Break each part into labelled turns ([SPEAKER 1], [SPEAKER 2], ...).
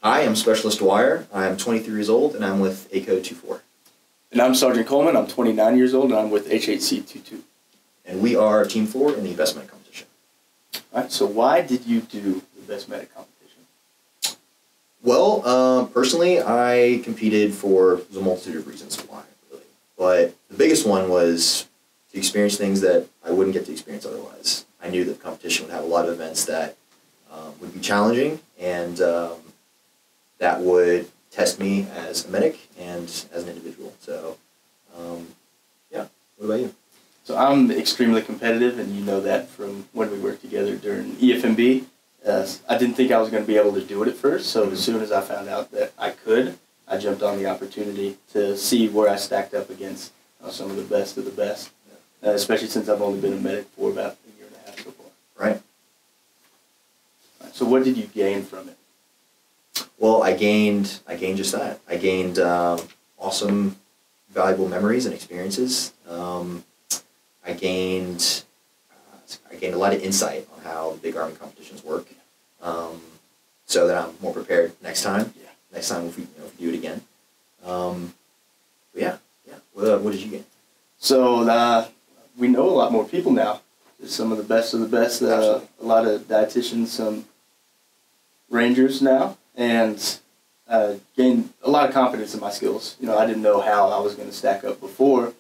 [SPEAKER 1] I am Specialist Dwyer. I'm 23 years old, and I'm with ACO 24.
[SPEAKER 2] And I'm Sergeant Coleman. I'm 29 years old, and I'm with HHC 22.
[SPEAKER 1] And we are Team 4 in the Best Medic competition.
[SPEAKER 2] All right, so why did you do the Best Medic competition?
[SPEAKER 1] Well, personally, I competed for a multitude of reasons why, really. But the biggest one was to experience things that I wouldn't get to experience otherwise. I knew that the competition would have a lot of events that would be challenging, and that would test me as a medic and as an individual. So, yeah. What about you?
[SPEAKER 2] So I'm extremely competitive, and you know that from when we worked together during EFMB. I didn't think I was going to be able to do it at first, so as soon as I found out that I could, I jumped on the opportunity to see where I stacked up against some of the best, especially since I've only been a medic for about a year and a half so far.
[SPEAKER 1] Right.
[SPEAKER 2] So what did you gain from it?
[SPEAKER 1] Well, I gained just that. I gained awesome, valuable memories and experiences. I gained a lot of insight on how the big Army competitions work, so that I'm more prepared next time.
[SPEAKER 2] Yeah.
[SPEAKER 1] Next time if we do it again. But yeah. What did you gain?
[SPEAKER 2] So we know a lot more people now. There's some of the best of the best. A lot of dietitians, some rangers now, and gained a lot of confidence in my skills. I didn't know how I was going to stack up before,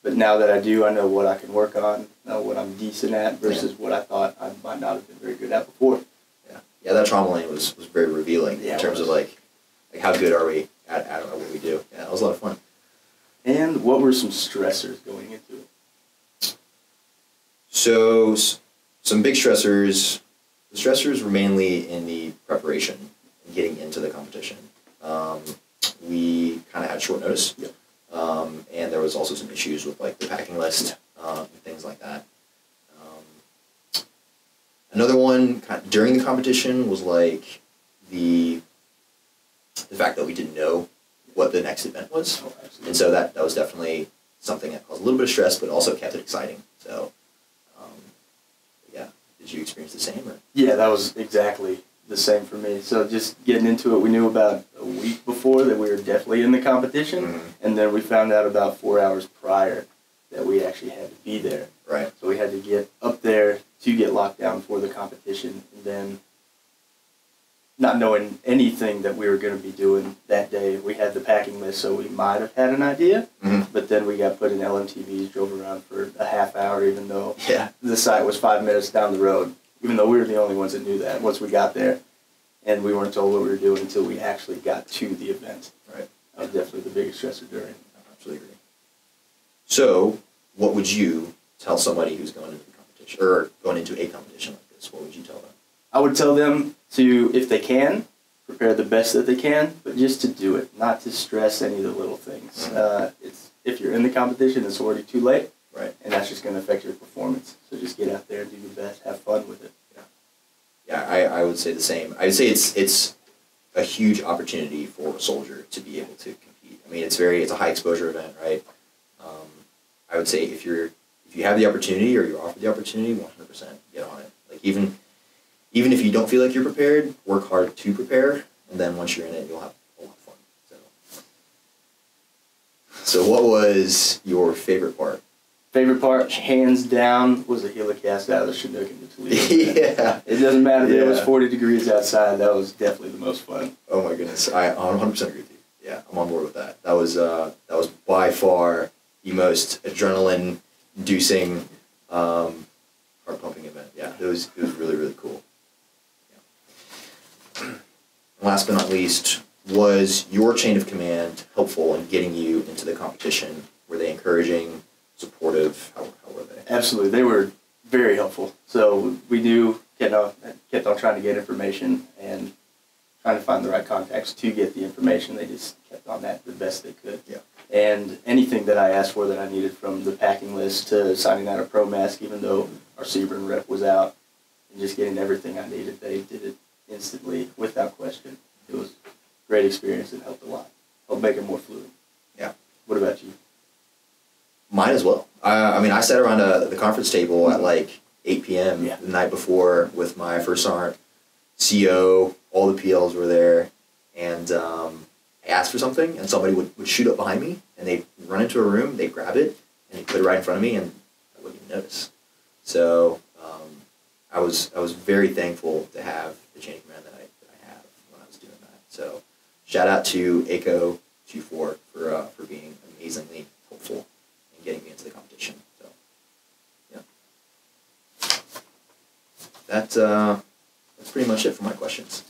[SPEAKER 2] but now that I do, I know what I can work on, know what I'm decent at versus what I thought I might not have been very good at before.
[SPEAKER 1] Yeah, that trauma lane was very revealing in terms of like how good are we at what we do. Yeah, it was a lot of fun.
[SPEAKER 2] And what were some stressors going into it?
[SPEAKER 1] So some big stressors. The stressors were mainly in the preparation and getting into the competition. We kind of had short notice, and there was also some issues with like the packing list and things like that. Another one during the competition was like the fact that we didn't know what the next event was, and so that was definitely something that caused a little bit of stress, but also kept it exciting. So, yeah, did you experience the same? Or?
[SPEAKER 2] Yeah, that was exactly the same for me. So just getting into it, we knew about a week before that we were definitely in the competition, and then we found out about 4 hours prior that we actually had to be there.
[SPEAKER 1] Right.
[SPEAKER 2] So we had to get up there to get locked down for the competition, and then not knowing anything that we were going to be doing that day, we had the packing list, so we might have had an idea, but then we got put in LMTVs, drove around for a half hour, even though the site was 5 minutes down the road, even though we were the only ones that knew that once we got there, and we weren't told what we were doing until we actually got to the event.
[SPEAKER 1] Right.
[SPEAKER 2] That was definitely the biggest stressor during.
[SPEAKER 1] I absolutely agree. So, what would you tell somebody who's going into the competition, or going into a competition like this? What would you tell them? I
[SPEAKER 2] would tell them to, if they can, prepare the best that they can, but just to do it, not to stress any of the little things. If you're in the competition, it's already too late, and that's just going to affect your performance. So just get out there and do your best, have fun with it.
[SPEAKER 1] Yeah, I would say the same. I would say it's a huge opportunity for a soldier to be able to compete. I mean, it's a high exposure event, right? I would say if you have the opportunity or you're offered the opportunity, 100% get on it. Like even if you don't feel like you're prepared, work hard to prepare, and then once you're in it, you'll have a lot of fun. So what was your favorite part?
[SPEAKER 2] Favorite part, hands down, was the helicast out of the Chinook in the Toledo.
[SPEAKER 1] Yeah.
[SPEAKER 2] It doesn't matter if it was 40 degrees outside. That was definitely the most fun.
[SPEAKER 1] Oh my goodness, I 100% agree with you. Yeah, I'm on board with that. That was by far the most adrenaline-inducing, heart-pumping event. Yeah, it was really cool. Yeah. Last but not least, was your chain of command helpful in getting you into the competition? Were they encouraging, supportive? How were they?
[SPEAKER 2] Absolutely, they were very helpful. So we kept on trying to get information and trying to find the right contacts to get the information. They just kept on that the best they could.
[SPEAKER 1] Yeah.
[SPEAKER 2] And anything that I asked for that I needed, from the packing list to signing out a pro mask, even though our Sebring rep was out, and just getting everything I needed, they did it instantly, without question. It was a great experience. It helped a lot. Helped make it more fluid.
[SPEAKER 1] Yeah.
[SPEAKER 2] What about you?
[SPEAKER 1] Mine as well. I mean, I sat around the conference table at like 8 p.m. the night before with my first sergeant, CO, all the PLs were there, and I asked for something, and somebody would shoot up behind me, and they'd run into a room, they'd grab it, and they'd put it right in front of me, and I wouldn't even notice. So I was very thankful to have the chain of command that I have when I was doing that. So shout out to ACO 24 for being amazingly helpful in getting me into the competition. So yeah, that's pretty much it for my questions.